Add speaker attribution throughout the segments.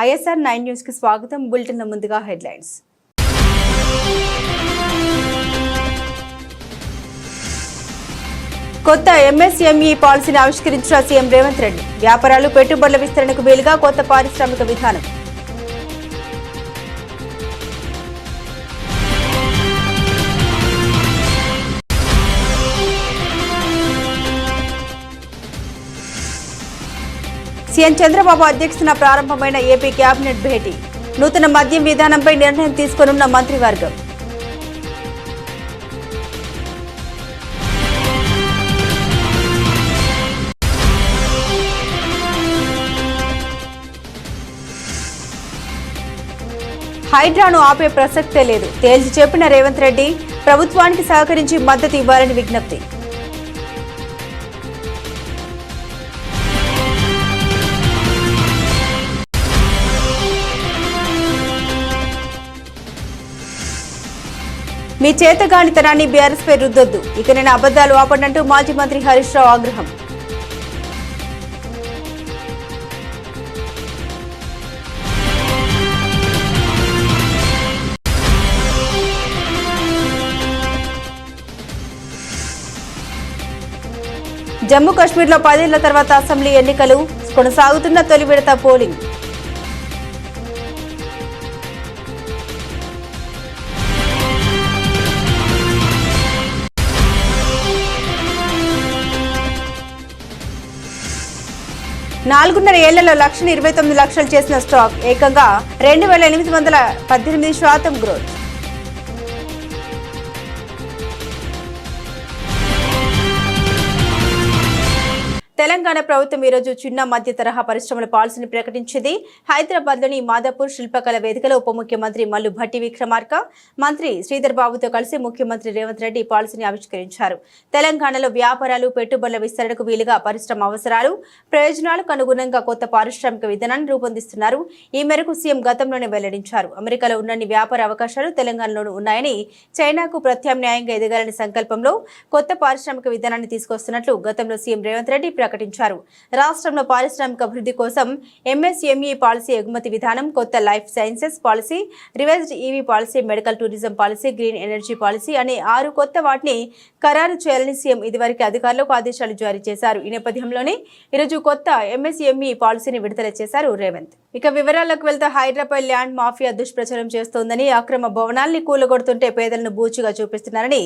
Speaker 1: ISR 9 news కి స్వాగతం. Bulletin లో ముందుగా హెడ్లైన్స్. కొత్త MSME పాలసీని ఆవిష్కరించిన సీఎం రేవంత్ రెడ్డి. వ్యాపారాలు పెట్టుబడుల విస్తరణకు వీలుగా కొత్త పారిశ్రామిక విధానం. సీఎం చంద్రబాబు అధ్యక్షతన ప్రారంభమైన ఏపీ కేబినెట్ భేటీ. నూతన మద్యం విధానంపై నిర్ణయం తీసుకోనున్న మంత్రివర్గం. హైడ్రాను ఆపే ప్రసక్తే లేదు. తేల్చి చెప్పిన రేవంత్ రెడ్డి ప్రభుత్వానికి సహకరించి మద్దతు ఇవ్వాలని విజ్ఞప్తి. మీ చేతగానితనాన్ని బీఆర్ఎస్ పై రుద్దొద్దు. ఇక నేను అబద్దాలు ఆపడంటూ మాజీ మంత్రి హరీష్ రావు ఆగ్రహం. జమ్మూ కాశ్మీర్లో 10 ఏళ్ల తర్వాత అసెంబ్లీ ఎన్నికలు. కొనసాగుతున్న తొలి విడత పోలింగ్. నాలుగున్నర ఏళ్లలో 1,29,00,000 చేసిన స్టాక్ ఏకంగా 2,818% గ్రోత్. తెలంగాణ ప్రభుత్వం ఈరోజు చిన్న మధ్య తరహా పరిశ్రమల పాలసీని ప్రకటించింది. హైదరాబాద్లోని మాదాపూర్ శిల్పకళ వేదికలో ఉప ముఖ్యమంత్రి మల్లు భట్టి విక్రమార్క, మంత్రి శ్రీధర్ బాబుతో కలిసి ముఖ్యమంత్రి రేవంత్ రెడ్డి పాలసీని ఆవిష్కరించారు. తెలంగాణలో వ్యాపారాలు పెట్టుబడుల విస్తరణకు వీలుగా పరిశ్రమ అవసరాలు ప్రయోజనాలకు అనుగుణంగా కొత్త పారిశ్రామిక విధానాన్ని రూపొందిస్తున్నారు. ఈ మేరకు సీఎం గతంలోనే వెల్లడించారు. అమెరికాలో ఉన్నన్ని వ్యాపార అవకాశాలు తెలంగాణలోనూ ఉన్నాయని, చైనాకు ప్రత్యామ్నాయంగా ఎదగాలని సంకల్పంలో కొత్త పారిశ్రామిక విధానాన్ని తీసుకొస్తున్నట్లు గతంలో సీఎం రేవంత్ రెడ్డి ప్రకటించారు. రాష్ట్రంలో పారిశ్రామిక అభివృద్ధి కోసం MSME పాలసీ, ఎగుమతి విధానం, కొత్త life sciences policy, revised EV policy, medical tourism policy, green energy policy అనే 6 కొత్త వాటిని ఖరారు చేయాలని సీఎం ఇదివరకు అధికారులకు ఆదేశాలు జారీ చేశారు. ఈ నేపథ్యంలోనే ఈరోజు కొత్త MSME పాలసీని విడుదల చేశారు రేవంత్. ఇక వివరాల్లోకి వెళ్తే హైదరాబాద్ ల్యాండ్ మాఫియా దుష్ప్రచారం చేస్తోందని, అక్రమ భవనాల్ని కూలగొడుతుంటే పేదలను బూచిగా చూపిస్తున్నారని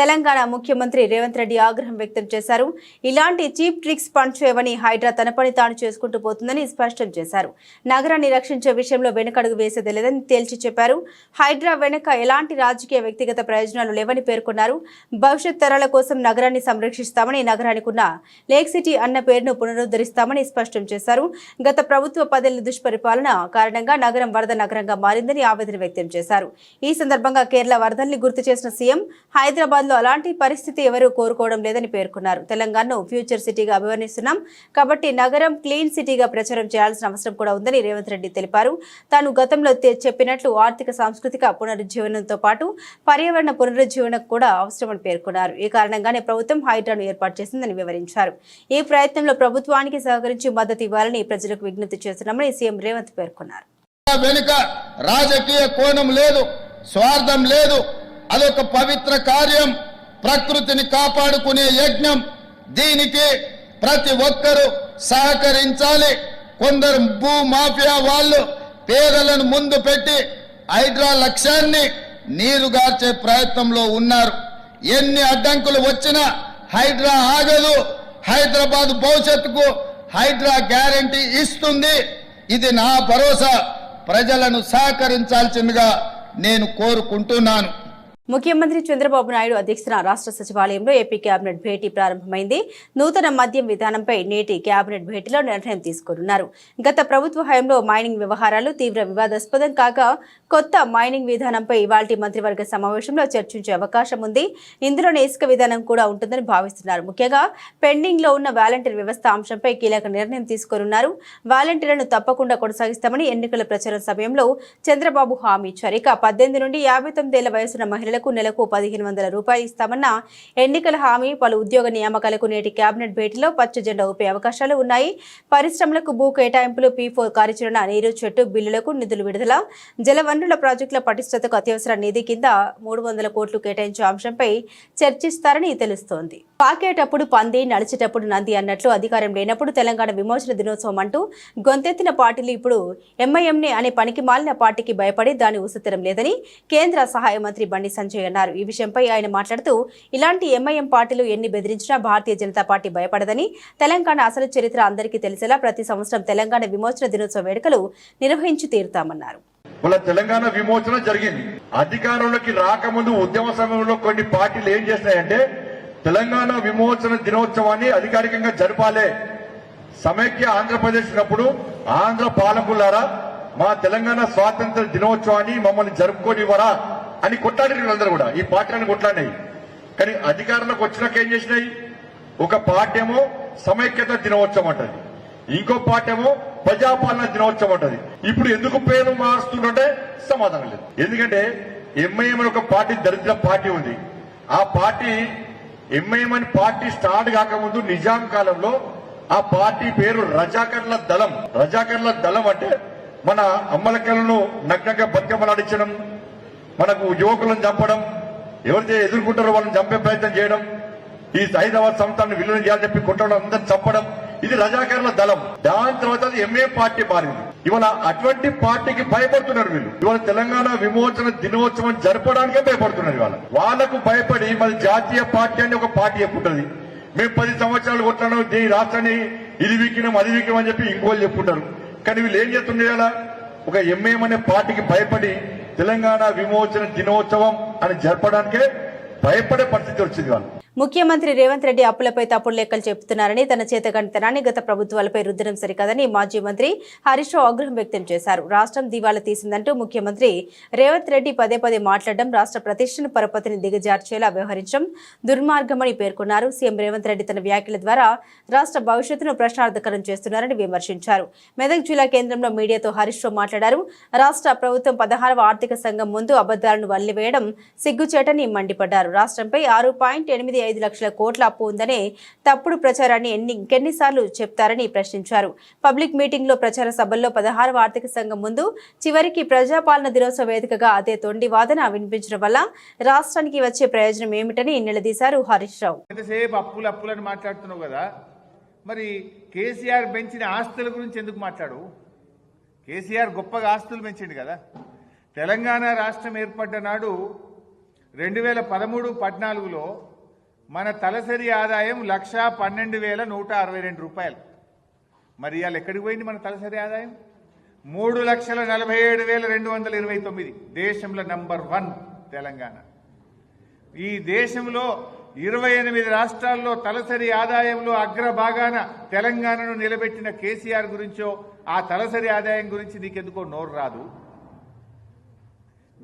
Speaker 1: తెలంగాణ ముఖ్యమంత్రి రేవంత్ రెడ్డి ఆగ్రహం వ్యక్తం చేశారు. ఇలాంటి చీప్ ట్రిక్స్ పనిచేయవని, హైడ్రా తన పని తాను చేసుకుంటూ పోతుందని స్పష్టం చేశారు. నగరాన్ని రక్షించే విషయంలో వెనకడుగు వేసేది లేదని తేల్చి చెప్పారు. హైడ్రా వెనుక ఎలాంటి రాజకీయ వ్యక్తిగత ప్రయోజనాలు లేవని పేర్కొన్నారు. భవిష్యత్ తరాల కోసం నగరాన్ని సంరక్షిస్తామని, నగరానికి ఉన్న లేక్ సిటీ అన్న పేరును పునరుద్ధరిస్తామని స్పష్టం చేశారు. గత ప్రభుత్వ 10 ఏళ్ల దుష్పరిపాలన కారణంగా నగరం వరద నగరంగా మారిందని ఆవేదన వ్యక్తం చేశారు. ఈ సందర్భంగా కేరళ వరదల్ని గుర్తు చేసిన సీఎం హైదరాబాద్ లో అలాంటి పరిస్థితి ఎవరూ కోరుకోవడం లేదని పేర్కొన్నారు. తెలంగాణను ఫ్యూచర్ సిటీగా అభివర్ణిస్తున్నాం కాబట్టి నగరం క్లీన్ సిటీగా ప్రచారం చేయాల్సిన అవసరం కూడా ఉందని రేవంత్ రెడ్డి తెలిపారు. తాను గతంలో చెప్పినట్లు ఆర్థిక సాంస్కృతిక పునరుజ్జీవనంతో పాటు పర్యావరణ పునరుజ్జీవనం కూడా అవసరమని పేర్కొన్నారు. ఈ కారణంగానే ప్రభుత్వం హైడ్రాను ఏర్పాటు చేసిందని వివరించారు. ఈ ప్రయత్నంలో ప్రభుత్వానికి సహకరించి మద్దతు ఇవ్వాలని ప్రజలకు విజ్ఞప్తి చేస్తున్నామని సీఎం రేవంత్ పేర్కొన్నారు.
Speaker 2: వెనుక రాజకీయ కోణం లేదు, స్వార్థం లేదు. అదొక పవిత్ర కార్యం, ప్రకృతిని కాపాడుకునే యజ్ఞం. దీనికి ప్రతి ఒక్కరూ సహకరించాలి. కొందరు భూ మాఫియా వాళ్ళు పేదలను ముందు పెట్టి హైడ్రా లక్ష్యాన్ని నీరుగార్చే ప్రయత్నంలో ఉన్నారు. ఎన్ని అడ్డంకులు వచ్చినా హైడ్రా ఆగదు. హైదరాబాద్ భవిష్యత్తుకు హైడ్రా గ్యారంటీ ఇస్తుంది. ఇది నా భరోసా. ప్రజలను సహకరించాల్సిందిగా నేను కోరుకుంటున్నాను.
Speaker 1: ముఖ్యమంత్రి చంద్రబాబు నాయుడు అధ్యక్షతన రాష్ట్ర సచివాలయంలో ఏపీ కేబినెట్ భేటీ ప్రారంభమైంది. నూతన మద్యం విధానంపై నేటి కేబినెట్ భేటీలో నిర్ణయం తీసుకోనున్నారు. గత ప్రభుత్వ హయాంలో మైనింగ్ వ్యవహారాలు తీవ్ర వివాదాస్పదం కాగా కొత్త మైనింగ్ విధానంపై ఇవాల్టి మంత్రివర్గ సమావేశంలో చర్చించే అవకాశం ఉంది. ఇందులోనే ఇసుక విధానం కూడా ఉంటుందని భావిస్తున్నారు. ముఖ్యంగా పెండింగ్ లో ఉన్న వాలంటీర్ వ్యవస్థ అంశంపై కీలక నిర్ణయం తీసుకోనున్నారు. వాలంటీర్లను తప్పకుండా కొనసాగిస్తామని ఎన్నికల ప్రచారం సమయంలో చంద్రబాబు హామీ ఇచ్చారు. ఇక 18 నుండి 59 ఏళ్ల వయసున్న మహిళలకు మహిళలకు నెలకు 1,500 రూపాయలు ఇస్తామన్న ఎన్నికల హామీ, పలు ఉద్యోగ నియామకాలకు నేటి కేబినెట్ భేటీలో పచ్చ జెండా ఊపే అవకాశాలు ఉన్నాయి. పరిశ్రమలకు భూ కేటాయింపులు, P4 కార్యాచరణ, నీరు చెట్టు బిల్లులకు నిధులు విడుదల, జలవనరుల ప్రాజెక్టుల పటిష్టతకు అత్యవసర నిధి కింద 300 కోట్లు కేటాయించే అంశంపై చర్చిస్తారని తెలుస్తోంది. పాకేటప్పుడు పంది, నడిచేటప్పుడు నంది అన్నట్లు అధికారం లేనప్పుడు తెలంగాణ విమోచన దినోత్సవం అంటూ గొంతెత్తిన పార్టీలు ఇప్పుడు ఎంఐఎంని అనే పనికి మాలిన పార్టీకి భయపడి దాని ఉసెత్తడం లేదని కేంద్ర సహాయ మంత్రి బండి సంజయ్ అన్నారు. ఈ విషయంపై ఆయన మాట్లాడుతూ, ఇలాంటి ఎంఐఎం పార్టీలు ఎన్ని బెదిరించినా భారతీయ జనతా పార్టీ భయపడదని, తెలంగాణ అసలు చరిత్ర అందరికీ తెలిసేలా ప్రతి సంవత్సరం తెలంగాణ విమోచన దినోత్సవ వేడుకలు నిర్వహించి తీరుతామన్నారు.
Speaker 3: తెలంగాణ విమోచన జరిగింది. అధికారంలోకి రాకముందు ఉద్యమ సమయంలో కొన్ని పార్టీలు ఏం చేస్తాయంటే తెలంగాణ విమోచన దినోత్సవాన్ని అధికారికంగా జరపాలే, సమైక్య ఆంధ్రప్రదేశ్ ఉన్నప్పుడు ఆంధ్ర పాలకులారా మా తెలంగాణ స్వాతంత్ర దినోత్సవాన్ని మమ్మల్ని జరుపుకోనివ్వరా అని కొట్లాడి వీళ్ళందరూ కూడా ఈ పార్టీలను కొట్లాడినాయి. కానీ అధికారంలోకి వచ్చినాక ఏం చేసినాయి? ఒక పార్టీ ఏమో సమైక్యత దినోత్సవం అంటది, ఇంకో పార్టీ ఏమో ప్రజాపాలన దినోత్సవం అంటది. ఇప్పుడు ఎందుకు పేరు మారుస్తుంటే సమాధానం లేదు. ఎందుకంటే ఎంఐఎం అని ఒక పార్టీ దరిద్ర పార్టీ ఉంది. ఆ పార్టీ ఎంఐఎం అని పార్టీ స్టార్ట్ కాకముందు నిజాం కాలంలో ఆ పార్టీ పేరు రజాకర్ల దళం. రజాకర్ల దళం అంటే మన అమ్మలకలను నగ్నంగా బతుకమ్మలాడించడం, మనకు యువకులను చంపడం, ఎవరైతే ఎదుర్కొంటారో వాళ్ళని చంపే ప్రయత్నం చేయడం, ఈ హైదరాబాద్ సంస్థాన్ని విలీనం చేయాలని చెప్పి కొట్టడం, అందరిని చంపడం, ఇది రజాకర్ల దళం. దాని తర్వాత అది ఎంఏ పార్టీ మారింది. ఇవాళ అటువంటి పార్టీకి భయపడుతున్నారు వీళ్ళు. ఇవాళ తెలంగాణ విమోచన దినోత్సవం జరపడానికే భయపడుతున్నారు. ఇవాళ వాళ్లకు భయపడి మరి జాతీయ పార్టీ అని ఒక పార్టీ చెప్పుంటది. మేము 10 సంవత్సరాలు కొట్టాను, ఈ రాష్ట్రాన్ని ఇది వీకినాం అది వీకినాం అని చెప్పి ఇంకోళ్ళు చెప్పుంటారు. కానీ వీళ్ళు ఏం చేస్తుండే ఒక ఎంఏఎం అనే పార్టీకి భయపడి తెలంగాణ విమోచన దినోత్సవం అని జరపడానికే భయపడే పరిస్థితి వచ్చింది వాళ్ళు.
Speaker 1: ముఖ్యమంత్రి రేవంత్ రెడ్డి అప్పులపై తప్పుడు లెక్కలు చెబుతున్నారని, తన చేతకంటతనాన్ని గత ప్రభుత్వాలపై రుద్దడం సరికాదని మాజీ మంత్రి హరీష్ రావు ఆగ్రహం వ్యక్తం చేశారు. రాష్ట్రం దివాలా తీసిందంటూ ముఖ్యమంత్రి రేవంత్ రెడ్డి పదే పదే మాట్లాడడం రాష్ట్ర ప్రతిష్టను, పరపతిని దిగజార్చేలా వ్యవహరించడం దుర్మార్గమని పేర్కొన్నారు. సీఎం రేవంత్ రెడ్డి తన వ్యాఖ్యల ద్వారా రాష్ట్ర భవిష్యత్తును ప్రశ్నార్థకరం చేస్తున్నారని విమర్శించారు. మెదక్ జిల్లా కేంద్రంలో మీడియాతో హరీష్ రావు మాట్లాడారు. రాష్ట్ర ప్రభుత్వం 16వ ఆర్థిక సంఘం ముందు అబద్దాలను వల్లివేయడం సిగ్గుచేటని మండిపడ్డారు. రాష్ట్రంపై 6.85 లక్షల కోట్ల అప్పు ఉందనే తప్పుడు ప్రచారాన్ని ఇంకెన్నిసార్లు చెప్తారని ప్రశ్నించారు. పబ్లిక్ మీటింగ్ లో, ప్రచార సభల్లో 16వ ఆర్థిక సంఘం ముందు చివరికి ప్రజాపాలన దినోత్సవ వేదికగా అదే తొండి వాదన వినిపించడం వల్ల రాష్ట్రానికి వచ్చే ప్రయోజనం ఏమిటని నిలదీశారు హరీష్ రావు.
Speaker 4: ఎంతసేపు అప్పులని మాట్లాడుతున్నావు కదా, మరి కేసీఆర్ పెంచిన ఆస్తుల గురించి ఎందుకు మాట్లాడు? కేసీఆర్ గొప్పగా ఆస్తులు పెంచిండు కదా. తెలంగాణ రాష్ట్రం ఏర్పడ్డ నాడు 2013-14లో మన తలసరి ఆదాయం 1,12,162 రూపాయలు. మరి ఇవాళ ఎక్కడికి పోయింది మన తలసరి ఆదాయం? 3,47,229. దేశంలో నంబర్ 1 తెలంగాణ. ఈ దేశంలో 28 రాష్ట్రాల్లో తలసరి ఆదాయంలో అగ్రభాగాన తెలంగాణను నిలబెట్టిన కేసీఆర్ గురించో, ఆ తలసరి ఆదాయం గురించి నీకెందుకో నోరు రాదు.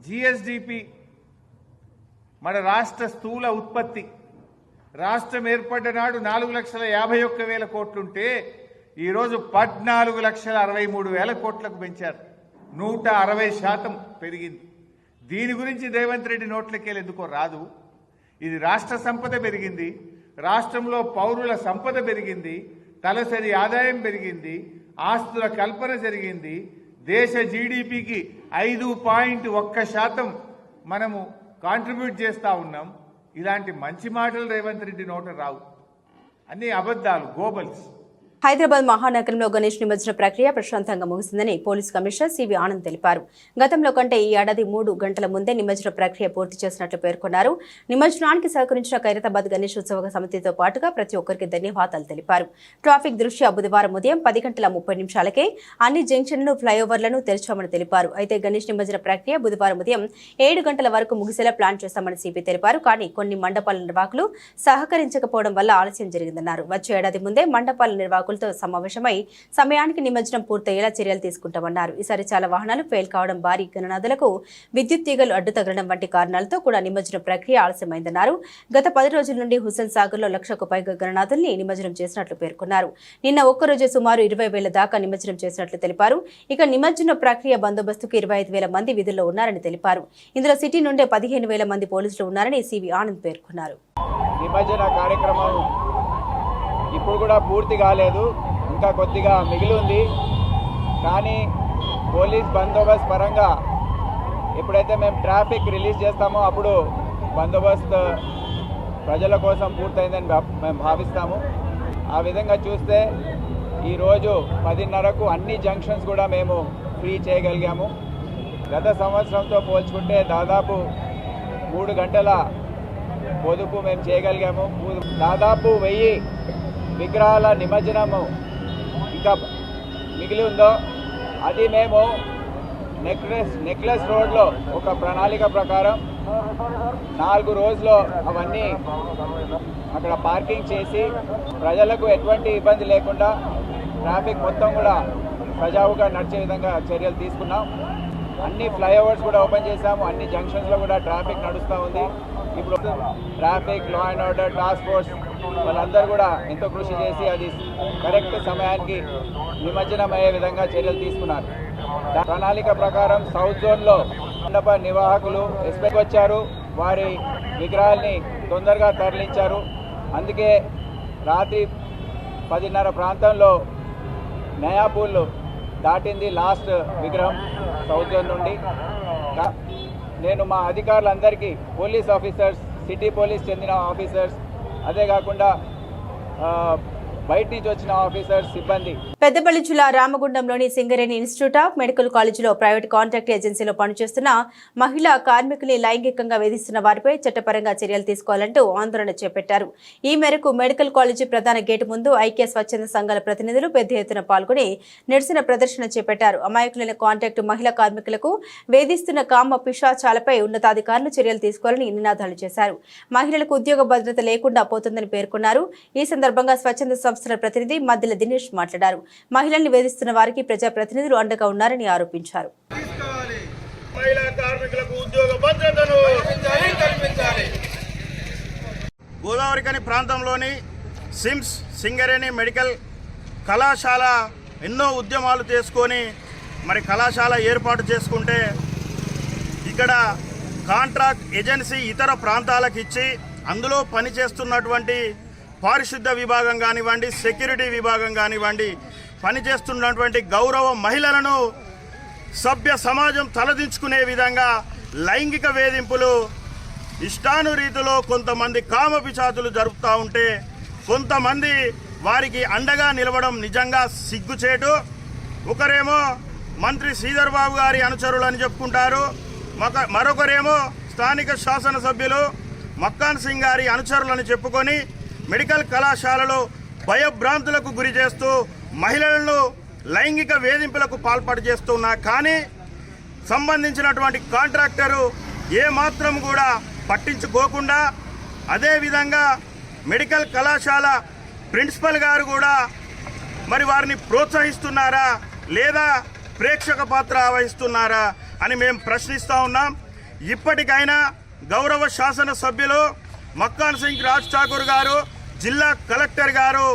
Speaker 4: జిఎస్డిపి, మన రాష్ట్ర స్థూల ఉత్పత్తి, రాష్ట్రం ఏర్పడ్డ నాడు 4,51,000 కోట్లుంటే ఈరోజు 14,63,000 కోట్లకు పెంచారు. 160% పెరిగింది. దీని గురించి రేవంత్ రెడ్డి నోట్లకెళ్ళి ఎందుకో రాదు. ఇది రాష్ట్ర సంపద పెరిగింది, రాష్ట్రంలో పౌరుల సంపద పెరిగింది, తలసరి ఆదాయం పెరిగింది, ఆస్తుల కల్పన జరిగింది, దేశ జీడిపికి 5.1% మనము కాంట్రిబ్యూట్ చేస్తూ ఉన్నాం. ఇలాంటి మంచి మాటలు రేవంత్ రెడ్డి నోట రావు, అన్ని అబద్ధాలు, గోబల్స్.
Speaker 1: హైదరాబాద్ మహానగరంలో గణేష్ నిమజ్జన ప్రక్రియ ప్రశాంతంగా ముగిసిందని పోలీస్ కమిషనర్ సివి ఆనంద్ తెలిపారు. గతంలో కంటే ఈ ఏడాది 3 గంటల ముందే నిమజ్జన ప్రక్రియ పూర్తి చేసినట్లు పేర్కొన్నారు. నిమజ్జనానికి సహకరించిన ఖైరతాబాద్ గణేష్ ఉత్సవ సమితితో పాటుగా ప్రతి ఒక్కరికి ధన్యవాదాలు తెలిపారు. ట్రాఫిక్ దృష్ట్యా బుధవారం ఉదయం 10:30 అన్ని జంక్షన్లు, ఫ్లైఓవర్లను తెరిచామని తెలిపారు. అయితే గణేష్ నిమజ్జన ప్రక్రియ బుధవారం ఉదయం 7 గంటల వరకు ముగిసేలా ప్లాన్ చేస్తామని సిపి తెలిపారు. కానీ కొన్ని మండపాల నిర్వాహకులు సహకరించకపోవడం వల్ల ఆలస్యం జరిగిందన్నారు. వచ్చే ఏడాది ముందే మండపాల నిర్వాహకులు నిర్వాహకులతో సమావేశమై సమయానికి నిమజ్జనం పూర్తయ్యేలా చర్యలు తీసుకుంటామన్నారు. ఈసారి చాలా వాహనాలు ఫెయిల్ కావడం, భారీ గణనాథులకు విద్యుత్ తీగలు అడ్డు తగలడం వంటి కారణాలతో కూడా నిమజ్జనం ప్రక్రియ ఆలస్యమైందన్నారు. గత 10 రోజుల నుండి హుస్సేన్ సాగర్ లో 1,00,000కు పైగా గణనాథుల్ని నిమజ్జనం చేసినట్లు పేర్కొన్నారు. నిన్న ఒక్కరోజే సుమారు 20,000 దాకా నిమజ్జనం చేసినట్లు తెలిపారు. ఇక నిమజ్జన ప్రక్రియ బందోబస్తుకు 25,000 మంది విధుల్లో ఉన్నారని తెలిపారు. ఇందులో సిటీ నుండే 15,000 మంది పోలీసులు ఉన్నారని సివి ఆనంద్ పేర్కొన్నారు.
Speaker 5: నిమజ్జన కార్యక్రమం ఇప్పుడు కూడా పూర్తి కాలేదు, ఇంకా కొద్దిగా మిగిలి ఉంది. కానీ పోలీస్ బందోబస్తు పరంగా ఎప్పుడైతే మేము ట్రాఫిక్ రిలీజ్ చేస్తామో అప్పుడు బందోబస్తు ప్రజల కోసం పూర్తయిందని మేము భావిస్తాము. ఆ విధంగా చూస్తే ఈరోజు 10:30కు అన్ని జంక్షన్స్ కూడా మేము ఫ్రీ చేయగలిగాము. గత సంవత్సరంతో పోల్చుకుంటే దాదాపు 3 గంటల పొదుపు మేము చేయగలిగాము. దాదాపు 1000 విగ్రహాల నిమజ్జనము ఇంకా మిగిలి ఉందో అది మేము నెక్లెస్ రోడ్లో ఒక ప్రణాళిక ప్రకారం 4 రోజుల్లో అవన్నీ అక్కడ పార్కింగ్ చేసి ప్రజలకు ఎటువంటి ఇబ్బంది లేకుండా ట్రాఫిక్ మొత్తం కూడా సజావుగా నడిచే విధంగా చర్యలు తీసుకున్నాం. అన్ని ఫ్లైఓవర్స్ కూడా ఓపెన్ చేశాము. అన్ని జంక్షన్స్లో కూడా ట్రాఫిక్ నడుస్తూ ఉంది. ఇప్పుడు traffic, law and order task force వాళ్ళందరూ కూడా ఎంతో కృషి చేసి అది కరెక్ట్ సమయానికి నిమజ్జనం అయ్యే విధంగా చర్యలు తీసుకున్నారు. ప్రణాళిక ప్రకారం సౌత్ జోన్లో మండప నిర్వాహకులు ఎస్పెక్ట్ వచ్చారు, వారి విగ్రహాల్ని తొందరగా తరలించారు. అందుకే రాత్రి 10:30 ప్రాంతంలో నయాపూల్ దాటింది లాస్ట్ విగ్రహం సౌత్ జోన్ నుండి. నేను మా అధికారులందరికీ, పోలీస్ ఆఫీసర్స్, సిటీ పోలీస్ చెందిన ఆఫీసర్స్, అదే కాకుండా బయట నుంచి వచ్చిన ఆఫీసర్స్, సిబ్బంది.
Speaker 1: పెద్దపల్లి జిల్లా రామగుండంలోని సింగరేణి ఇన్స్టిట్యూట్ ఆఫ్ మెడికల్ కాలేజీలో ప్రైవేట్ కాంట్రాక్ట్ ఏజెన్సీలో పనిచేస్తున్న మహిళా కార్మికుల్ని లైంగికంగా వేధిస్తున్న వారిపై చట్టపరంగా చర్యలు తీసుకోవాలంటూ ఆందోళన చేపట్టారు. ఈ మేరకు మెడికల్ కాలేజీ ప్రధాన గేటు ముందు ఐక్య స్వచ్ఛంద సంఘాల ప్రతినిధులు పెద్ద ఎత్తున పాల్గొని నిరసన ప్రదర్శన చేపట్టారు. అమాయకులైన కాంట్రాక్టు మహిళా కార్మికులకు వేధిస్తున్న కామ పిశాచాలపై ఉన్నతాధికారులు చర్యలు తీసుకోవాలని నినాదాలు చేశారు. మహిళలకు ఉద్యోగ భద్రత లేకుండా పోతుందని పేర్కొన్నారు. ఈ సందర్భంగా స్వచ్ఛంద సంస్థల ప్రతినిధి మద్దెల దినేష్ మాట్లాడారు. మహిళల్ని వేధిస్తున్న వారికి ప్రజాప్రతినిధులు అండగా ఉన్నారని ఆరోపించారు.
Speaker 6: గోదావరికని ప్రాంతంలోని సిమ్స్ సింగరేణి మెడికల్ కళాశాల ఎన్నో ఉద్యమాలు చేసుకొని మరి కళాశాల ఏర్పాటు చేసుకుంటే ఇక్కడ కాంట్రాక్ట్ ఏజెన్సీ ఇతర ప్రాంతాలకు ఇచ్చి అందులో పనిచేస్తున్నటువంటి పారిశుద్ధ విభాగం కానివ్వండి, సెక్యూరిటీ విభాగం కానివ్వండి, పనిచేస్తున్నటువంటి గౌరవ మహిళలను సభ్య సమాజం తలదించుకునే విధంగా లైంగిక వేధింపులు ఇష్టానురీతిలో కొంతమంది కామపిశాచులు జరుపుతూ ఉంటే కొంతమంది వారికి అండగా నిలవడం నిజంగా సిగ్గుచేటు. ఒకరేమో మంత్రి శ్రీధర్ బాబు గారి అనుచరులు అని చెప్పుకుంటారు, మరొకరేమో స్థానిక శాసనసభ్యులు మక్కాన్ సింగ్ గారి అనుచరులని చెప్పుకొని మెడికల్ కళాశాలలో భయభ్రాంతులకు గురి చేస్తూ మహిళలను లైంగిక వేధింపులకు పాల్పడి చేస్తున్నా కానీ సంబంధించినటువంటి కాంట్రాక్టరు ఏమాత్రం కూడా పట్టించుకోకుండా, అదేవిధంగా మెడికల్ కళాశాల ప్రిన్సిపల్ గారు కూడా మరి వారిని ప్రోత్సహిస్తున్నారా లేదా ప్రేక్షక పాత్ర వహిస్తున్నారా అని మేము ప్రశ్నిస్తూ ఉన్నాం. ఇప్పటికైనా గౌరవ శాసనసభ్యులు మక్కాన్ సింగ్ రాజ్ ఠాకూర్ గారు, జిల్లా కలెక్టర్ గారు,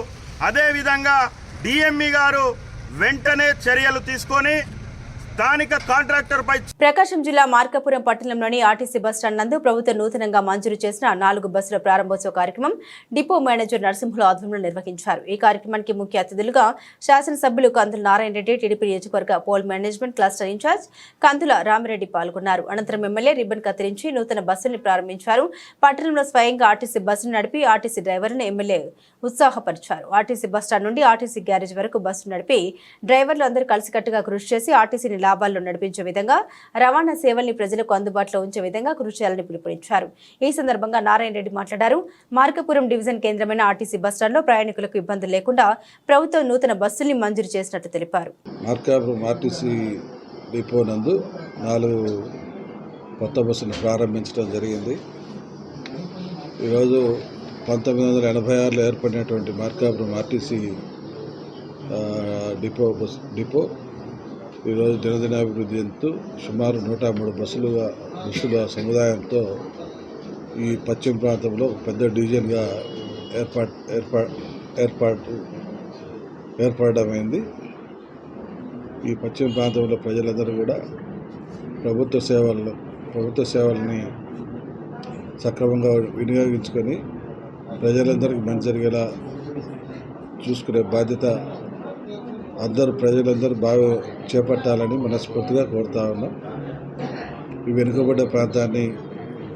Speaker 6: అదేవిధంగా డిఎంఈ గారు వెంటనే చర్యలు తీసుకొని స్థానిక కాంట్రాక్టర్ పై.
Speaker 1: ప్రకాశం జిల్లా మార్కాపురం పట్టణంలోని ఆర్టీసీ బస్టాండ్ నందు ప్రభుత్వం నూతనంగా మంజూరు చేసిన 4 బస్సుల ప్రారంభోత్సవ కార్యక్రమం డిపో మేనేజర్ నరసింహుల ఆధ్వర్యంలో నిర్వహించారు. ఈ కార్యక్రమానికి ముఖ్య అతిథులుగా శాసనసభ్యులు కందుల నారాయణ రెడ్డి, టీడీపీ నియోజకవర్గ పోల్ మేనేజ్మెంట్ క్లస్టర్ ఇన్ఛార్జ్ కందుల రామిరెడ్డి పాల్గొన్నారు. అనంతరం ఎమ్మెల్యే రిబ్బన్ కత్తిరించి నూతన బస్సుల్ని ప్రారంభించారు. పట్టణంలో స్వయంగా ఆర్టీసీ బస్సును నడిపి ఆర్టీసీ డ్రైవర్లను ఎమ్మెల్యే ఉత్సాహపరిచారు. ఆర్టీసీ బస్టాండ్ నుండి ఆర్టీసీ గ్యారేజ్ వరకు బస్సు నడిపి డ్రైవర్లు అందరూ కలిసికట్టుగా కృషి చేసి ఆర్టీసీని లాభాల్లో నడిపించే విధంగా, రవాణా సేవల్ని ప్రజలకు అందుబాటులో ఉంచే విధంగా కృషి చేయాలని పిలుపునిచ్చారు. ఈ సందర్భంగా నారాయణ రెడ్డి మాట్లాడారు. మార్కాపురం డివిజన్ కేంద్రమైన ఆర్టీసీ బస్టాండ్లో ప్రయాణికులకు ఇబ్బందులు లేకుండా ప్రభుత్వం నూతన బస్సుల్ని మంజూరు చేసినట్టు తెలిపారు.
Speaker 7: మార్కాపురం ఆర్టీసీ డిపో నందు 4 కొత్త బస్సులు ప్రారంభించడం జరిగింది. ఈరోజు 1986లో ఏర్పడినటువంటి మార్కాపురం ఆర్టీసీ డిపో ఈరోజు దినదినాభివృద్ధి చెందుతూ సుమారు 103 బస్సుల సముదాయంతో ఈ పశ్చిమ ప్రాంతంలో పెద్ద డివిజన్గా ఏర్పడమైంది. ఈ పశ్చిమ ప్రాంతంలో ప్రజలందరూ కూడా ప్రభుత్వ సేవల్ని సక్రమంగా వినియోగించుకొని ప్రజలందరికీ మంచి జరిగేలా చూసుకునే బాధ్యత ప్రజలందరూ బాగా చేపట్టాలని మనస్ఫూర్తిగా కోరుతా ఉన్నాం. ఈ వెనుకబడ్డ ప్రాంతాన్ని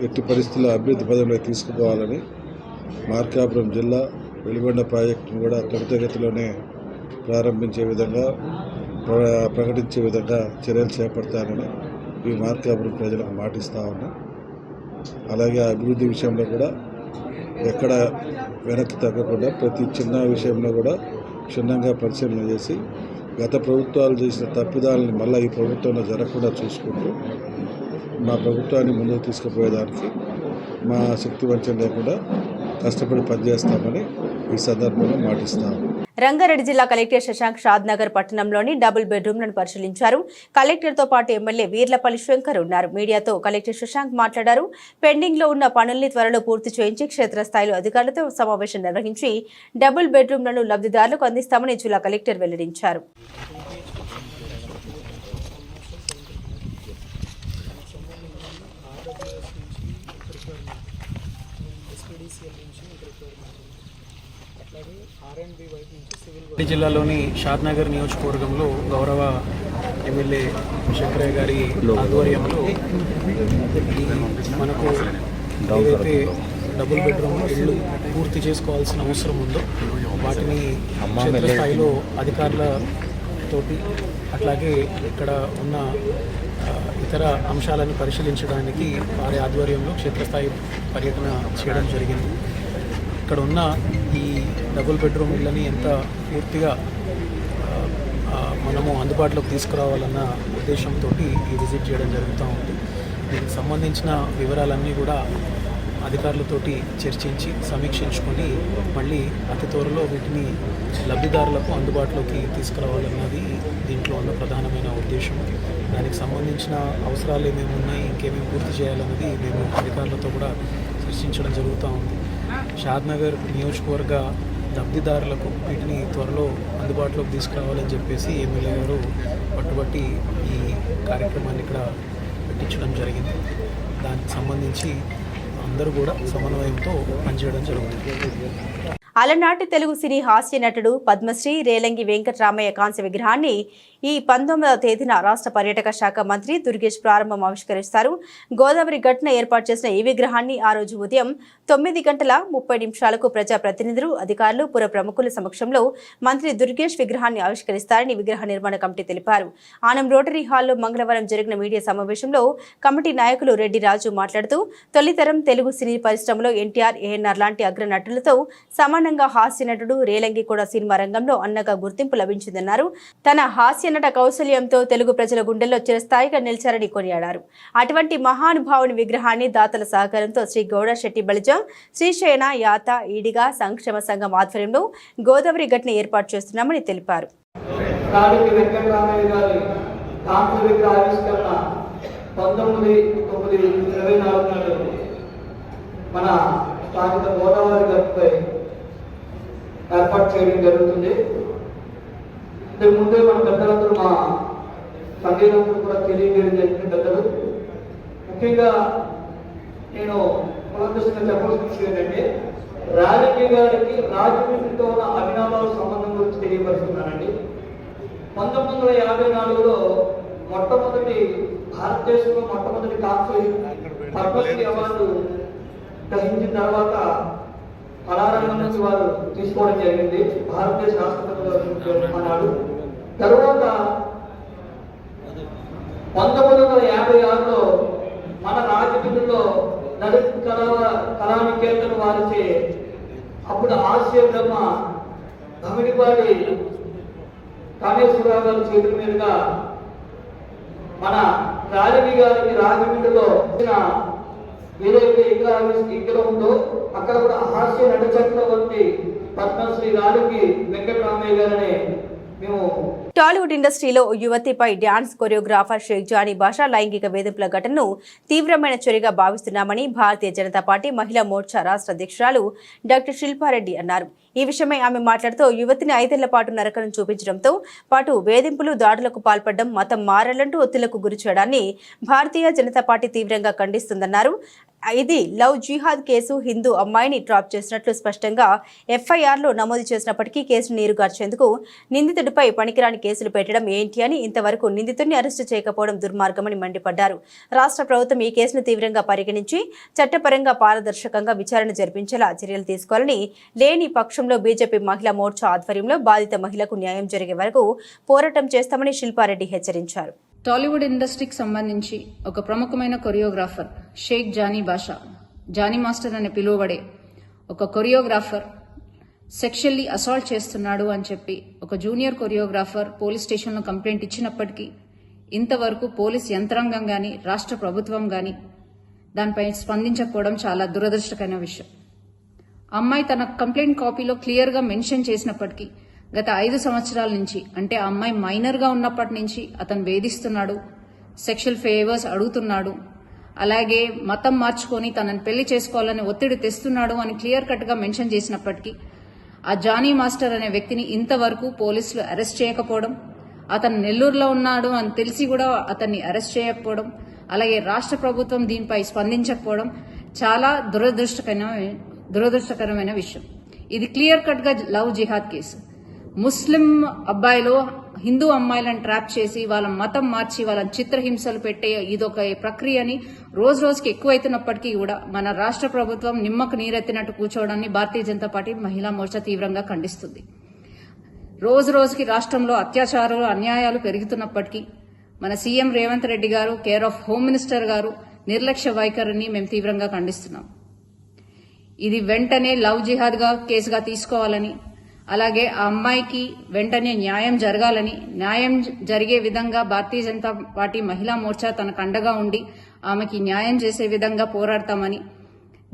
Speaker 7: ఎట్టి పరిస్థితుల్లో అభివృద్ధి పదంలో తీసుకుపోవాలని మార్కాపురం జిల్లా వెలిగొండ ప్రాజెక్టును కూడా త్వరితగతిలోనే ప్రారంభించే విధంగా ప్రకటించే విధంగా చర్యలు చేపడతానని ఈ మార్కాపురం ప్రజలకు మాటిస్తూ ఉన్నాం. అలాగే అభివృద్ధి విషయంలో కూడా ఎక్కడ వెనక్కి తగ్గకుండా ప్రతి చిన్న విషయంలో కూడా క్షుణ్ణంగా పరిశీలన చేసి గత ప్రభుత్వాలు చేసిన తప్పిదాలని మళ్ళీ ఈ ప్రభుత్వంలో జరగకుండా చూసుకుంటూ మా ప్రభుత్వాన్ని ముందుకు తీసుకుపోయేదానికి మా శక్తి వంచన లేకుండా కష్టపడి పనిచేస్తామని ఈ సందర్భంగా మాటిస్తాము.
Speaker 1: రంగారెడ్డి జిల్లా కలెక్టర్ శశాంక్ షాద్నగర్ పట్టణంలోని డబుల్ బెడ్రూమ్లను పరిశీలించారు. కలెక్టర్తో పాటు ఎమ్మెల్యే వీర్లపల్లి శంకర్ ఉన్నారు. మీడియాతో కలెక్టర్ శశాంక్ మాట్లాడారు. పెండింగ్ లో ఉన్న పనుల్ని త్వరలో పూర్తి చేయించి క్షేత్రస్థాయిలో అధికారులతో సమావేశం నిర్వహించి డబుల్ బెడ్రూమ్లను లబ్ధిదారులకు అందిస్తామని జిల్లా కలెక్టర్ వెల్లడించారు.
Speaker 8: జిల్లాలోని షాద్నగర్ నియోజకవర్గంలో గౌరవ ఎమ్మెల్యే శంకరయ్య గారి ఆధ్వర్యంలో మనకు ఏదైతే డబుల్ బెడ్రూమ్ ఇళ్ళు పూర్తి చేసుకోవాల్సిన అవసరం ఉందో వాటిని క్షేత్రస్థాయిలో అధికారులతోటి అట్లాగే ఇక్కడ ఉన్న ఇతర అంశాలను పరిశీలించడానికి వారి ఆధ్వర్యంలో క్షేత్రస్థాయి పర్యటన చేయడం జరిగింది. ఇక్కడ ఉన్న ఈ డబుల్ బెడ్రూమ్ ఇళ్ళని ఎంత పూర్తిగా మనము అందుబాటులోకి తీసుకురావాలన్న ఉద్దేశంతో ఈ విజిట్ చేయడం జరుగుతూ ఉంది. దీనికి సంబంధించిన వివరాలన్నీ కూడా అధికారులతోటి చర్చించి సమీక్షించుకొని మళ్ళీ అతి త్వరలో వీటిని లబ్ధిదారులకు అందుబాటులోకి తీసుకురావాలన్నది దీంట్లో ఉన్న ప్రధానమైన ఉద్దేశం. దానికి సంబంధించిన అవసరాలు ఏమేమి ఉన్నాయి, ఇంకేమేమి పూర్తి చేయాలన్నది మేము అధికారులతో కూడా చర్చించడం జరుగుతూ ఉంది. షాద్నగర్ నియోజకవర్గ లబ్ధిదారులకు వీటిని త్వరలో అందుబాటులోకి తీసుకురావాలని చెప్పేసి ఎమ్మెల్యే గారు పట్టుబట్టి ఈ కార్యక్రమాన్ని ఇక్కడ పెట్టించడం జరిగింది. దానికి సంబంధించి అందరూ కూడా సమన్వయంతో పనిచేయడం జరుగుతుంది.
Speaker 1: అలనాటి తెలుగు సినీ హాస్య నటుడు పద్మశ్రీ రేలంగి వెంకటరామయ్య కాంస్య విగ్రహాన్ని ఈ 19వ తేదీన రాష్ట్ర పర్యాటక శాఖ మంత్రి దుర్గేష్ ప్రారంభం ఆవిష్కరిస్తారు. గోదావరి ఘటన ఏర్పాటు చేసిన ఈ విగ్రహాన్ని ఆ రోజు ఉదయం 9:30 ప్రజాప్రతినిధులు, అధికారులు, పుర ప్రముఖుల సమక్షంలో మంత్రి దుర్గేష్ విగ్రహాన్ని ఆవిష్కరిస్తారని విగ్రహ నిర్మాణ కమిటీ తెలిపారు. ఆనం రోటరీ హాల్లో మంగళవారం జరిగిన మీడియా సమావేశంలో కమిటీ నాయకులు రెడ్డి రాజు మాట్లాడుతూ తొలితరం తెలుగు సినీ పరిశ్రమలో ఎన్టీఆర్, ఏఎన్ఆర్ లాంటి అగ్ర నటులతో సమానంగా హాస్య నటుడు రేలంగి కూడా సినిమా రంగంలో అన్నగా గుర్తింపు లభించిందన్నారు. తన హాస్య నట కౌశల్యంతో తెలుగు ప్రజల గుండెల్లో చిరస్థాయిగా నిలిచారని కొనియాడారు. అటువంటి మహానుభావుని విగ్రహాన్ని దాతల సహకారంతో శ్రీ గౌడ శెట్టి బలిజ, శ్రీశయన యాత ఈడిగా సంక్షేమ సంఘం ఆధ్వర్యంలో గోదావరి ఘటన ఏర్పాటు చేస్తున్నామని తెలిపారు.
Speaker 9: మన స్థానిక గోదావరి గట్టుపై ఏర్పాటు చేయడం జరుగుతుంది. ఇంతకు ముందే మన పెద్దలందరూ మా సంగీతంలో కూడా తెలియజేయడం జరిగిన పెద్దలు. ముఖ్యంగా నేను పునర్దృష్టిగా చెప్పాల్సిన విషయం ఏంటంటే రాజకీయ గారికి రాజకీయంతో ఉన్న అభినవాల సంబంధం గురించి తెలియపరుస్తున్నానండి. 1954లో మొట్టమొదటి భారతదేశంలో మొట్టమొదటి పద్మశ్రీ అవార్డు గ్రహించిన తర్వాత కళారంగం నుంచి వారు తీసుకోవడం జరిగింది. భారతదేశ రాష్ట్రపతి అన్నాడు. తరువాత 1956లో మన రాజకీయంలో లలిత్ కళానికేతన్ వారిచే అప్పుడు హాస్య బ్రహ్మ తమిళపాడి కాళేశ్వరరావు గారి చేతుల మీదుగా మన రాజకీయ గారికి రాజమండ్రిలో ఏదైతే ఇక్కడ ఉందో అక్కడ కూడా హాస్య నట చక్రవర్తి పద్మశ్రీ రాజకీ వెంకటరామయ్య గారనే మేము
Speaker 1: టాలీవుడ్ ఇండస్ట్రీలో ఓ యువతిపై డ్యాన్స్ కొరియోగ్రాఫర్ షేక్ జానీ బాషా లైంగిక వేధింపుల ఘటనను తీవ్రమైన చర్యగా భావిస్తున్నామని భారతీయ జనతా పార్టీ మహిళా మోర్చా రాష్ట్ర అధ్యక్షురాలు డాక్టర్ శిల్పారెడ్డి అన్నారు. ఈ విషయమై ఆమె మాట్లాడుతూ యువతిని 5 ఏళ్ల పాటు నరకను చూపించడంతో పాటు వేధింపులు దాడులకు పాల్పడడం మతం మారాలంటూ ఒత్తిళ్లకు గురి చేయడాన్ని భారతీయ జనతా పార్టీ తీవ్రంగా ఖండిస్తుందన్నారు. ఇది లవ్ జిహాద్ కేసు హిందూ అమ్మాయిని ట్రాప్ చేసినట్లు స్పష్టంగా ఎఫ్ఐఆర్లో నమోదు చేసినప్పటికీ కేసును నీరుగార్చేందుకు నిందితుడిపై పనికిరాని కేసులు పెట్టడం ఏంటి అని ఇంతవరకు నిందితుడిని అరెస్టు చేయకపోవడం దుర్మార్గమని మండిపడ్డారు. రాష్ట్ర ప్రభుత్వం ఈ కేసును తీవ్రంగా పరిగణించి చట్టపరంగా పారదర్శకంగా విచారణ జరిపించేలా చర్యలు తీసుకోవాలని, లేని పక్షంలో బీజేపీ మహిళా మోర్చా ఆధ్వర్యంలో బాధిత మహిళకు న్యాయం జరిగే వరకు పోరాటం చేస్తామని శిల్పారెడ్డి హెచ్చరించారు.
Speaker 10: టాలీవుడ్ ఇండస్ట్రీకి సంబంధించి ఒక ప్రముఖమైన కొరియోగ్రాఫర్ షేక్ జానీ బాషా, జానీ మాస్టర్ అని పిలువబడే ఒక కొరియోగ్రాఫర్ సెక్షువల్లీ అసాల్ట్ చేస్తున్నాడు అని చెప్పి ఒక జూనియర్ కొరియోగ్రాఫర్ పోలీస్ స్టేషన్లో కంప్లైంట్ ఇచ్చినప్పటికీ ఇంతవరకు పోలీస్ యంత్రాంగం కానీ రాష్ట్ర ప్రభుత్వం కానీ దానిపై స్పందించకపోవడం చాలా దురదృష్టకరమైన విషయం. అమ్మాయి తన కంప్లైంట్ కాపీలో క్లియర్గా మెన్షన్ చేసినప్పటికీ గత 5 సంవత్సరాల నుంచి, అంటే ఆ అమ్మాయి మైనర్గా ఉన్నప్పటి నుంచి అతను వేధిస్తున్నాడు, సెక్షువల్ ఫేవర్స్ అడుగుతున్నాడు, అలాగే మతం మార్చుకొని తనని పెళ్లి చేసుకోవాలని ఒత్తిడి తెస్తున్నాడు అని క్లియర్ కట్గా మెన్షన్ చేసినప్పటికీ ఆ జానీ మాస్టర్ అనే వ్యక్తిని ఇంతవరకు పోలీసులు అరెస్ట్ చేయకపోవడం, అతను నెల్లూరులో ఉన్నాడు అని తెలిసి కూడా అతన్ని అరెస్ట్ చేయకపోవడం, అలాగే రాష్ట్ర ప్రభుత్వం దీనిపై స్పందించకపోవడం చాలా దురదృష్టకరమైన విషయం. ఇది క్లియర్ కట్గా లవ్ జిహాద్ కేసు. ముస్లిం అబ్బాయిలు హిందూ అమ్మాయిలను ట్రాప్ చేసి వాళ్ళ మతం మార్చి వాళ్ళని చిత్రహింసలు పెట్టే ఇదొక ప్రక్రియని రోజు రోజుకి ఎక్కువైతున్నప్పటికీ కూడా మన రాష్ట్ర ప్రభుత్వం నిమ్మకు నీరెత్తినట్టు కూర్చోవడాన్ని భారతీయ జనతా పార్టీ మహిళా మోర్చా తీవ్రంగా ఖండిస్తుంది. రోజు రోజుకి రాష్ట్రంలో అత్యాచారాలు అన్యాయాలు పెరుగుతున్నప్పటికీ మన సీఎం రేవంత్ రెడ్డి గారు, కేర్ ఆఫ్ హోమ్ మినిస్టర్ గారు నిర్లక్ష్య వైఖరిని మేము తీవ్రంగా ఖండిస్తున్నాం. ఇది వెంటనే లవ్ జిహాద్గా కేసుగా తీసుకోవాలని, అలాగే ఆ అమ్మాయికి వెంటనే న్యాయం జరగాలని, న్యాయం జరిగే విధంగా భారతీయ జనతా పార్టీ మహిళా మోర్చా తనకు అండగా ఉండి ఆమెకి న్యాయం చేసే విధంగా పోరాడతామని,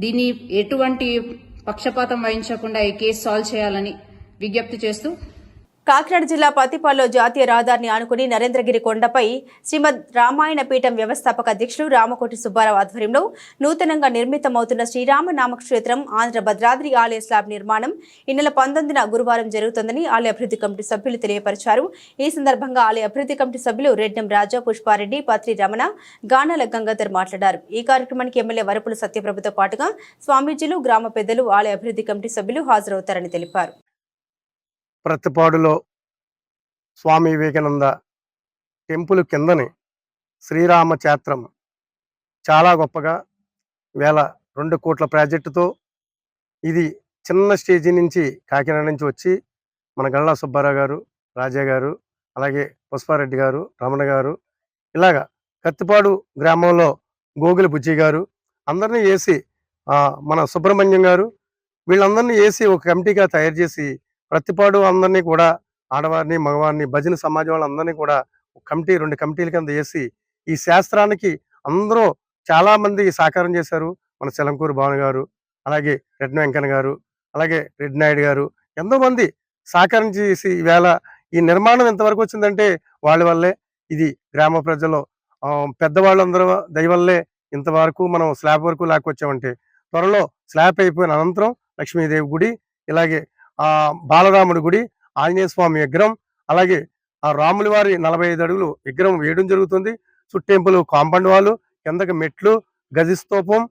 Speaker 10: దీన్ని ఎటువంటి పక్షపాతం వహించకుండా ఈ కేసు సాల్వ్ చేయాలని విజ్ఞప్తి చేస్తూ
Speaker 1: కాకినాడ జిల్లా పత్తిపాడులో జాతీయ రహదారిని ఆనుకుని నరేంద్రగిరి కొండపై శ్రీమద్ రామాయణ పీఠం వ్యవస్థాపక అధ్యక్షులు రామకోటి సుబ్బారావు ఆధ్వర్యంలో నూతనంగా నిర్మితమవుతున్న శ్రీరామ నామక్షేత్రం ఆంధ్ర భద్రాద్రి ఆలయ స్లాబ్ నిర్మాణం ఈ నెల 19న గురువారం జరుగుతుందని ఆలయ అభివృద్ధి కమిటీ సభ్యులు తెలియపరిచారు. ఈ సందర్భంగా ఆలయ అభివృద్ధి కమిటీ సభ్యులు రెడ్డం రాజా, పుష్పారెడ్డి, పత్రి రమణ, గానాల గంగాధర్ మాట్లాడారు. ఈ కార్యక్రమానికి ఎమ్మెల్యే వరపుల సత్యప్రభుతో పాటుగా స్వామీజీలు, గ్రామ పెద్దలు, ఆలయ అభివృద్ధి కమిటీ సభ్యులు హాజరవుతారని తెలిపారు.
Speaker 11: ప్రతిపాడులో స్వామి వివేకానంద టెంపుల్ కిందని శ్రీరామ క్షేత్రం చాలా గొప్పగా 2 కోట్ల ప్రాజెక్టుతో ఇది చిన్న స్టేజీ నుంచి కాకినాడ నుంచి వచ్చి మన గల్లా సుబ్బారావు గారు, రాజా గారు, అలాగే పుష్పారెడ్డి గారు, రమణ గారు, ఇలాగా కత్తిపాడు గ్రామంలో గోగుల బుజ్జి గారు అందరినీ వేసి మన సుబ్రహ్మణ్యం గారు వీళ్ళందరినీ వేసి ఒక కమిటీగా తయారు చేసి ప్రతిపాడు అందరినీ కూడా ఆడవారిని, మగవారిని, భజన సమాజం వాళ్ళందరినీ కూడా కమిటీ 2 కమిటీల కింద వేసి ఈ శాస్త్రానికి అందరూ చాలా మంది సహకారం చేశారు. మన చెలంకూరు భావన గారు, అలాగే రెడ్డి వెంకన్న గారు, అలాగే రెడ్డి నాయుడు గారు, ఎంతో మంది సహకారం చేసి ఈవేళ ఈ నిర్మాణం ఎంతవరకు వచ్చిందంటే వాళ్ళ వల్లే. ఇది గ్రామ ప్రజలు పెద్దవాళ్ళందరూ దయవల్లే ఇంతవరకు మనం స్లాబ్ వరకు లాక్కొచ్చామంటే త్వరలో స్లాబ్ అయిపోయిన అనంతరం లక్ష్మీదేవి గుడి, ఇలాగే బాలరాముడి గుడి, ఆంజనేయ స్వామి విగ్రహం, అలాగే ఆ రాముల వారి 45 అడుగులు విగ్రహం వేయడం జరుగుతుంది. చుట్టెంపులు, కాంపౌండ్ వాళ్ళు, కిందకి మెట్లు, గజస్తూపం,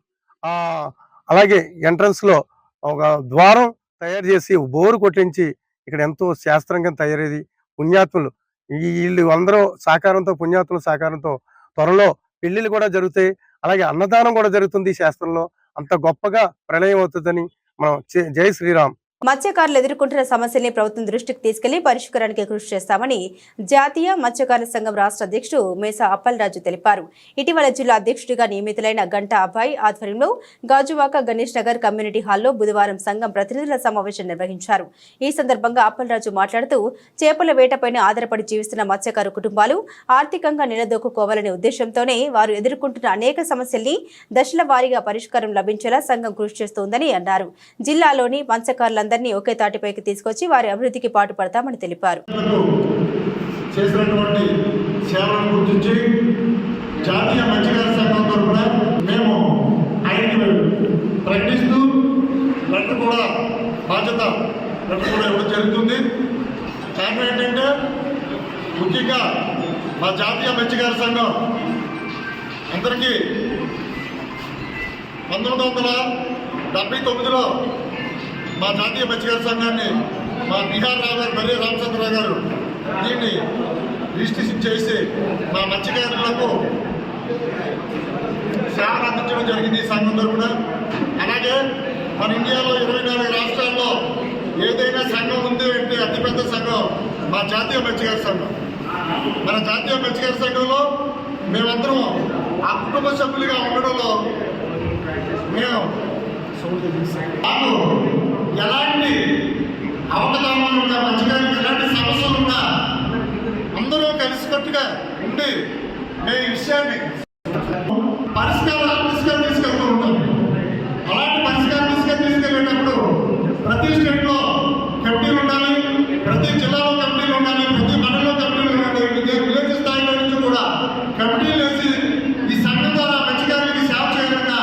Speaker 11: అలాగే ఎంట్రన్స్ లో ఒక ద్వారం తయారు చేసి బోరు కొట్టించి ఇక్కడ ఎంతో శాస్త్రంగా తయారేది. పుణ్యాత్ములు వీళ్ళు అందరూ సహకారంతో, పుణ్యాత్ముల సహకారంతో త్వరలో పెళ్లిళ్ళు కూడా జరుగుతాయి. అలాగే అన్నదానం కూడా జరుగుతుంది. ఈ శాస్త్రంలో అంత గొప్పగా ప్రళయం అవుతుందని మనం జై శ్రీరామ్.
Speaker 1: మత్స్యకారులు ఎదుర్కొంటున్న సమస్యల్ని ప్రభుత్వం దృష్టికి తీసుకెళ్లి పరిష్కారానికి కృషి చేస్తామని జాతీయ మత్స్యకారుల సంఘం రాష్ట్ర అధ్యక్షుడు మేసా అప్పలరాజు తెలిపారు. ఇటీవల జిల్లా అధ్యక్షుడిగా నియమితులైన గంటా అబ్బాయి ఆధ్వర్యంలో గాజువాక గణేష్ నగర్ కమ్యూనిటీ హాల్లో బుధవారం సంఘం ప్రతినిధుల సమావేశం నిర్వహించారు. ఈ సందర్భంగా అప్పలరాజు మాట్లాడుతూ చేపల వేటపైన ఆధారపడి జీవిస్తున్న మత్స్యకారు కుటుంబాలు ఆర్థికంగా నిలదొక్కుకోవాలనే ఉద్దేశంతోనే వారు ఎదుర్కొంటున్న అనేక సమస్యల్ని దశల వారీగా పరిష్కారం లభించేలా సంఘం కృషి చేస్తోందని అన్నారు. జిల్లాలోని మత్స్యకారుల మత్స్యకారులందరినీ ఒకే తాటిపైకి తీసుకొచ్చి వారి అభివృద్ధికి పాటుపడతామని తెలిపారు.
Speaker 12: చేసినటువంటి సేవలను గుర్తించి జాతీయ మత్స్యకార సంఘం తరఫున మేము ఆయనకి ప్రకటిస్తూ లెటర్ కూడా బాధ్యత లెటర్ కూడా ఇవ్వడం జరుగుతుంది. కారణం ఏంటంటే ముఖ్యంగా మా జాతీయ మత్స్యకార సంఘం అందరికీ 1979లో మా జాతీయ మత్స్యకార సంఘాన్ని మా బీహార్ రావు గారు మర్రి రామచంద్రరావు గారు దీన్ని రిజిస్ట్రేషన్ చేసి మా మత్స్యకారులకు సేవలు అందించడం జరిగింది ఈ సంఘం తరఫున. అలాగే మన ఇండియాలో 24 రాష్ట్రాల్లో ఏదైనా సంఘం ఉంది అంటే అతిపెద్ద సంఘం మా జాతీయ మత్స్యకార సంఘం. మన జాతీయ మత్స్యకార సంఘంలో మేమందరం ఆ కుటుంబ సభ్యులుగా ఉండడంలో మేము మాకు ఎలాంటి అవకతవకలు ఉన్నా మత్స్యకారులకు ఎలాంటి సమస్యలు ఉన్నా అందరూ కలిసికట్టుగా ఉండి మేము ఈ విషయాన్ని పరిష్కారాలు తీసుకెళ్తూ ఉంటాం. అలాంటి పరిష్కారం తీసుకెళ్ళేటప్పుడు ప్రతి స్టేట్లో కమిటీలు ఉండాలి, ప్రతి జిల్లాలో కమిటీలు ఉండాలి, ప్రతి మండలంలో కమిటీలు ఉండాలి. విలేజ్ స్థాయిలో నుంచి కూడా కమిటీలు వేసి ఈ సంఘం ద్వారా మత్స్యకారులకి సేవ చేయకుండా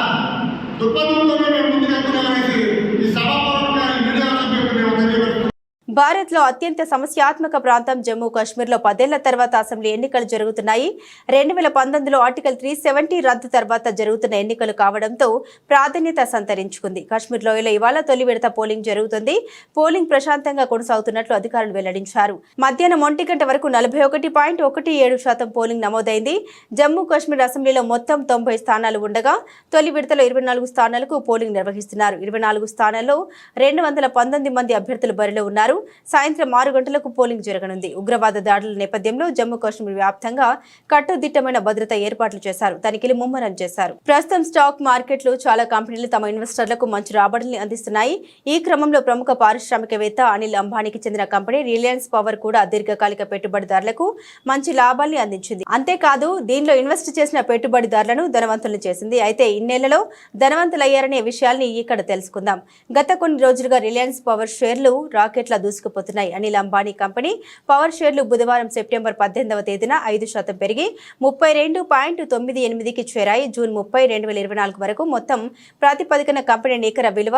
Speaker 12: దుర్పథంతోనే మేము ముందుకెళ్తున్నామనేసి ఈ సభాపూర్వకంగా మీడియా సభ్యులకు మేము తెలియజేస్తున్నాం.
Speaker 1: భారత్లో అత్యంత సమస్యాత్మక ప్రాంతం జమ్మూ కాశ్మీర్లో 10 ఏళ్ల తర్వాత అసెంబ్లీ ఎన్నికలు జరుగుతున్నాయి. 2019లో ఆర్టికల్ 370 రద్దు తర్వాత జరుగుతున్న ఎన్నికలు కావడంతో ప్రాధాన్యత సంతరించుకుంది. కాశ్మీర్ లోయలో ఇవాళ తొలి విడత పోలింగ్ జరుగుతుంది. పోలింగ్ ప్రశాంతంగా కొనసాగుతున్నట్లు అధికారులు వెల్లడించారు. మధ్యాహ్నం 1 గంట వరకు 41.17% పోలింగ్ నమోదైంది. జమ్మూ కాశ్మీర్ అసెంబ్లీలో మొత్తం 90 స్థానాలు ఉండగా తొలి విడతలో 24 స్థానాలకు పోలింగ్ నిర్వహిస్తున్నారు. 24 స్థానాల్లో 219 మంది అభ్యర్థులు బరిలో ఉన్నారు. సాయంత్రం 6 గంటలకు పోలింగ్ జరగనుంది. ఉగ్రవాద దాడుల నేపథ్యంలో జమ్మూ కాశ్మీర్ వ్యాప్తంగా కట్టుదిట్టమైన భద్రత ఏర్పాట్లు చేశారు. తనిఖీలు ముమ్మరం చేశారు. ప్రస్తుతం స్టాక్ మార్కెట్లు చాలా కంపెనీలు తమ ఇన్వెస్టర్లకు మంచి రాబడుల్ని అందిస్తున్నాయి. ఈ క్రమంలో ప్రముఖ పారిశ్రామికవేత్త అనిల్ అంబానీకి చెందిన కంపెనీ రిలయన్స్ పవర్ కూడా దీర్ఘకాలిక పెట్టుబడిదారులకు మంచి లాభాల్ని అందించింది. అంతేకాదు దీనిలో ఇన్వెస్ట్ చేసిన పెట్టుబడిదారులను ధనవంతులను చేసింది. అయితే ఇన్నేళ్లలో ధనవంతులయ్యారనే విషయాల్ని ఇక్కడ తెలుసుకుందాం. గత కొన్ని రోజులుగా రిలయన్స్ పవర్ షేర్లు రాకెట్ల దూసుకుపోతున్నాయి. అనిల్ అంబానీ కంపెనీ పవర్ షేర్లు బుధవారం సెప్టెంబర్ 18వ తేదీన 5% పెరిగి 32.98కి చేరాయి. జూన్ 30, 2024 వరకు మొత్తం ప్రాతిపదికన కంపెనీ నికర విలువ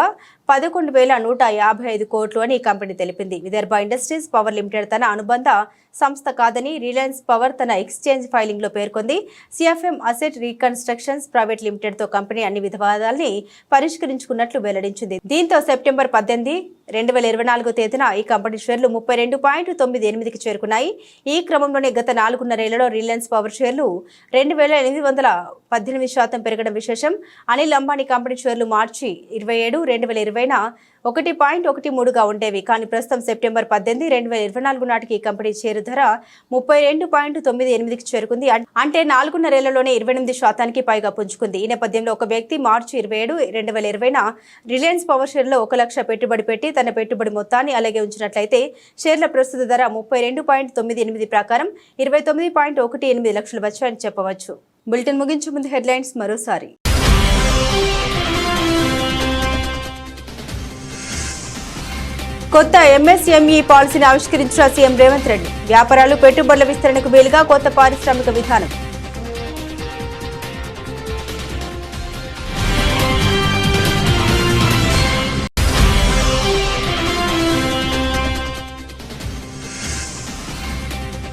Speaker 1: 11,155 కోట్లు అని కంపెనీ తెలిపింది. విదర్భ ఇండస్ట్రీస్ పవర్ లిమిటెడ్ తన అనుబంధ సంస్థ కాదని రిలయన్స్ పవర్ తన ఎక్స్చేంజ్ ఫైలింగ్ లో పేర్కొంది. CFM asset reconstructions private limited తో కంపెనీ అన్ని వివాదాల్ని పరిష్కరించుకున్నట్లు వెల్లడించింది. దీంతో సెప్టెంబర్ 18, 2024 తేదీన ఈ కంపెనీ షేర్లు 32.98కి చేరుకున్నాయి. ఈ క్రమంలోనే గత 4.5 రిలయన్స్ పవర్ షేర్లు 2,818% పెరగడం విశేషం. అనిల్ అంబానీ కంపెనీ షేర్లు మార్చి 27, 2020న 1.13గా ఉండేవి. కానీ ప్రస్తుతం సెప్టెంబర్ 18, 2024 నాటికి ఈ కంపెనీ షేరు ధర 32.98కి చేరుకుంది. అంటే 4.5 ఏళ్లలోనే 28% పైగా పుంజుకుంది. ఈ నేపథ్యంలో ఒక వ్యక్తి మార్చి 27, 2020న రిలయన్స్ పవర్ షేర్లో 1 లక్ష పెట్టుబడి పెట్టి తన పెట్టుబడి మొత్తాన్ని అలాగే ఉంచినట్లయితే షేర్ల ప్రస్తుత ధర 32.98 ప్రకారం 29.18 లక్షలు వచ్చాయని చెప్పవచ్చు. బులెటిన్ ముగించే ముందు హెడ్లైన్స్ మరోసారి. కొత్త ఎంఎస్ఎంఈ పాలసీని ఆవిష్కరించిన సీఎం రేవంత్ రెడ్డి. వ్యాపారాలు పెట్టుబడుల విస్తరణకు వీలుగా కొత్త పారిశ్రామిక విధానం.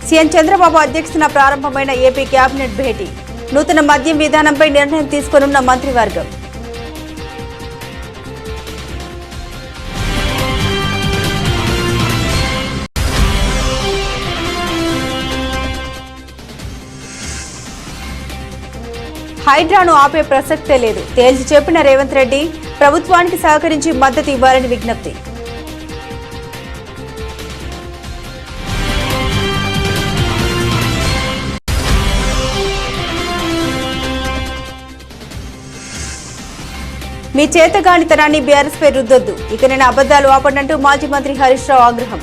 Speaker 1: సీఎం చంద్రబాబు అధ్యక్షతన ప్రారంభమైన ఏపీ కేబినెట్ భేటీ. నూతన మద్యం విధానంపై నిర్ణయం తీసుకోనున్న మంత్రివర్గం. హైడ్రాను ఆపే ప్రసక్తే లేదు. తేల్చి చెప్పిన రేవంత్ రెడ్డి ప్రభుత్వానికి సహకరించి మద్దతు ఇవ్వాలని విజ్ఞప్తి. మీ చేతగానితనాన్ని బీఆర్ఎస్ పై రుద్దొద్దు. ఇక నేను అబద్దాలు ఆపడంటూ మాజీ మంత్రి హరీష్ రావు ఆగ్రహం.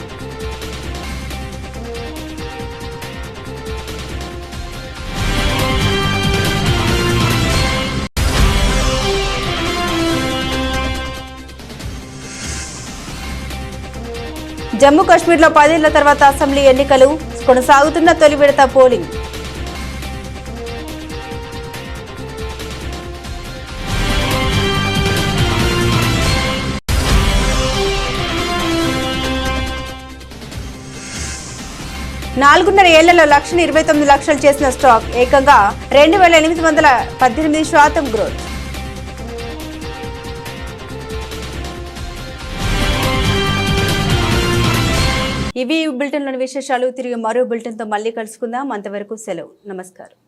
Speaker 1: జమ్మూ కాశ్మీర్లో 10 ఏళ్ల తర్వాత అసెంబ్లీ ఎన్నికలు, కొనసాగుతున్న తొలి విడత పోలింగ్. నాలుగున్నర ఏళ్లలో 1,29,00,000 చేసిన స్టాక్ ఏకంగా 2,818% గ్రోత్. ఇవి బులెటిన్లోని విశేషాలు. తిరిగి మరో బులెటిన్తో మళ్ళీ కలుసుకుందాం. అంతవరకు సెలవు. నమస్కారం.